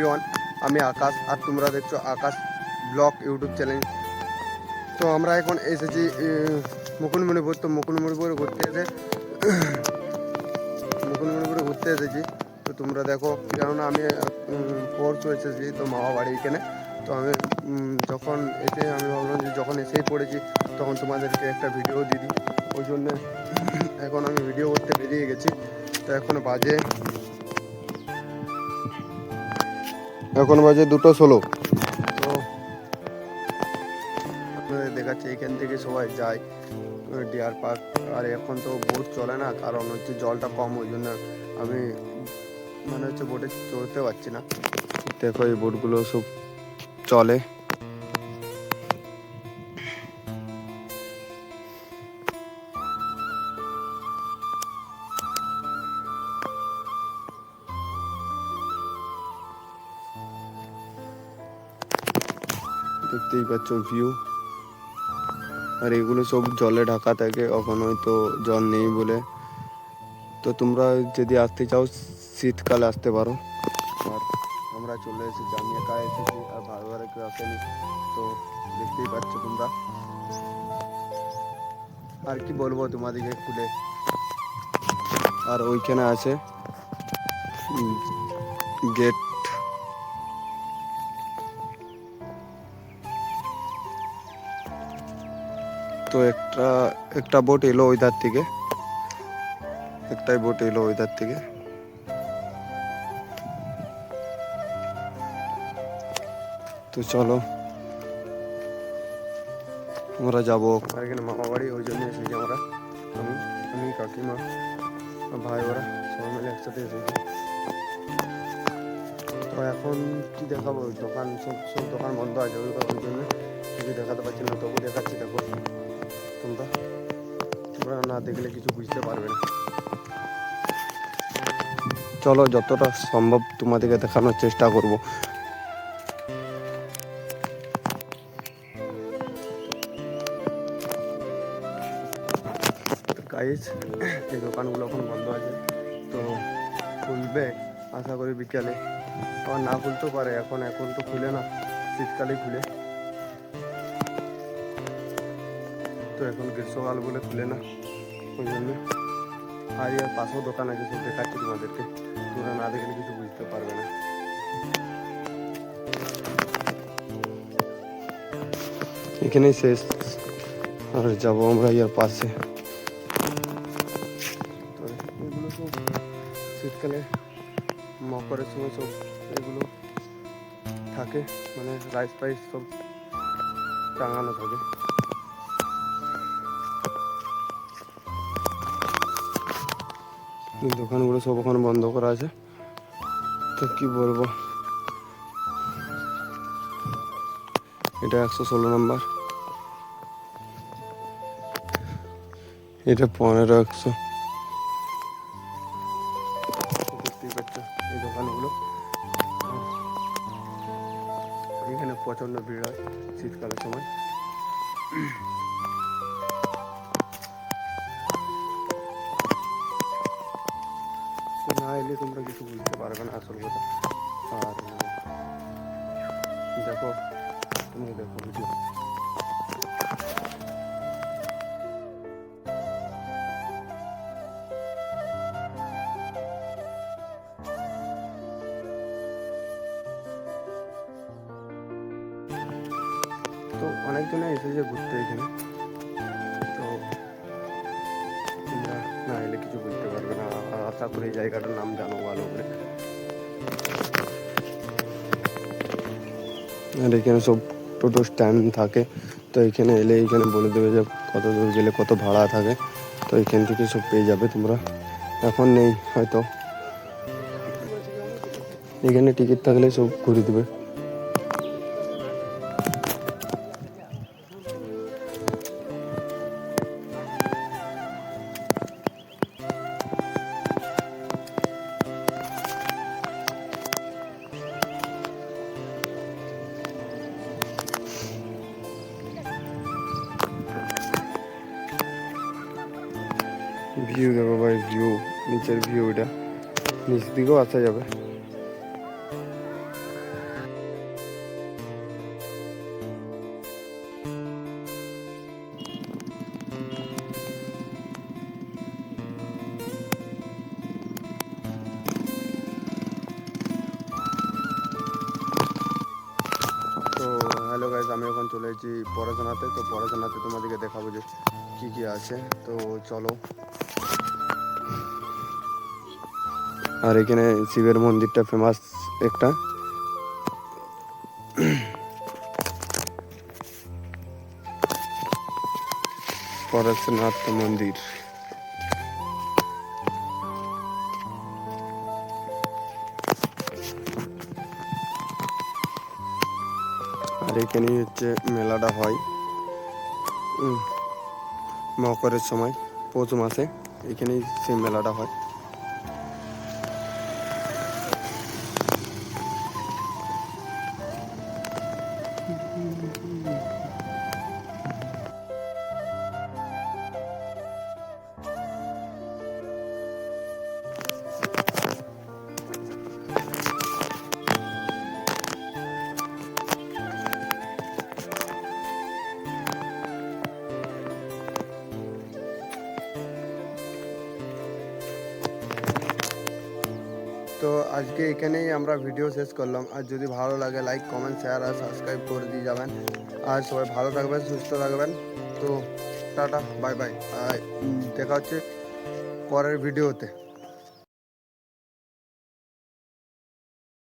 Everyone, আমি আকাশ আর তোমরা দেখছো আকাশ ব্লগ ইউটিউব চ্যানেল। তো আমরা এখন এসেছি মুকুটমণিপুর। তো মুকুটমণিপুরে ঘুরতে এসেছি। তো তোমরা দেখো, কেননা আমি পরশু এসেছি তো মামা বাড়ি এখানে। তো আমি যখন আমি ভাবলাম যে যখন এসেই পড়েছি তখন তোমাদেরকে একটা ভিডিও দিয়ে দিই। ওই জন্য এখন আমি ভিডিও করতে বেরিয়ে গেছি। তো এখন বাজে 2:16। তো আপনাদের দেখাচ্ছি এখান থেকে সবাই যায় ডিয়ার পার্ক। আর এখন তো বোট চলে না, কারণ হচ্ছে জলটা কম, ওই জন্য আমি বোটে চড়তে পারছি না। দেখো এই বোটগুলো সব চলে। দেখতেই পাচ্ছ ভিউ। আর এগুলো সব জলে ঢাকা থাকে, এখন হয়তো জল নেই বলে। তো তোমরা যদি আসতে চাও শীতকালে আসতে পারো। আর আমরা চলে এসেছি, আমি একা এসেছি আর ভাই কেউ আসেনি। তো দেখতেই পাচ্ছ তোমরা। আর কি বলবো তোমাদেরকে খুলে। আর ওইখানে আছে গেট। তো একটা বোট এলো ওই ধার থেকে, একটাই বোট এলো ওই ধার থেকে। তো চলো আমরা যাবো। এখানে মামা বাড়ি, ওই জন্য এসেছি আমরা। আমি কাকিমা ভাই ওরা সবাই মিলে একসাথে এসেছি। তো এখন কি দেখাবো, দোকান সব দোকান বন্ধ আছে, ওই জন্য কিছু দেখাতে পারছি না। তবু দেখাচ্ছি, দেখো তোমরা না দেখলে কিছু বুঝতে পারবে না। চলো যতটা সম্ভব তোমাদেরকে দেখানোর চেষ্টা করব। গাইস, এই দোকানগুলো এখন বন্ধ আছে। তো খুলবে আশা করি বিকালে, আবার না খুলতেও পারে। এখন তো খুলে না, শীতকালে খুলে। তো এখন গ্রীষ্মকাল বলে খুলে না, ওই জন্য। আর এর পাশেও দোকান আছে, সব দেখাচ্ছি তোমাদেরকে। তোমরা না দেখলে কিছু বুঝতে পারবে না। এখানেই শেষ, আর যাবো আমরা এর পাশে। তো এগুলো সব শীতকালে মকরের সময় সব এগুলো থাকে, রাইস ফাইস সব টাঙানো থাকে। দোকানগুলো সব ওখানে বন্ধ করা আছে। তো কি বলবো, এটা 116 নম্বর, এটা 1500। দেখতেই পাচ্ছ এই দোকানগুলো। এখানে প্রচন্ড ভিড় হয় শীতকালের সময়। না এলে তোমরা কিছু বুঝতে পারবে না আসল কথা। আর দেখো, তুমি দেখো ভিডিও। তো অনেকজনে এসেছে ঘুরতে এখানে। তো তোমরা না এলে কিছু বুঝতে পারবে না। আশা করি এই জায়গাটার নাম জানো ভালো করে। আর এখানে সব টোটো স্ট্যান্ড থাকে। তো এখানে এলে এখানে বলে দেবে যে কত দূর গেলে কত ভাড়া থাকে। তো এখান থেকে সব পেয়ে যাবে তোমরা। এখন নেই হয়তো, এখানে টিকিট থাকলে সব ঘুরে দেবে। ভিউ দেখো ভাই, নিচের ভিউ, এটা নিচ দিকেও আসা যাবে। আমি এখন চলে এসেছি পড়াশোনাতে। তো পড়াশোনাতে তোমাদেরকে দেখাবো যে কী কী আছে। তো চলো। আর এখানে শিবের মন্দিরটা ফেমাস একটা। পরেশনাথ মন্দির। আর এখানেই হচ্ছে মেলাটা হয় মকরের সময়, পৌষ মাসে এখানেই সেই মেলাটা হয়। তো আজকে এখানেই আমরা ভিডিও শেষ করলাম। আর যদি ভালো লাগে লাইক কমেন্ট শেয়ার আর সাবস্ক্রাইব করে দিয়ে যাবেন। আর সবাই ভালো থাকবেন, সুস্থ থাকবেন। তো টাটা, বাই বাই। আর দেখা হচ্ছে পরের ভিডিওতে।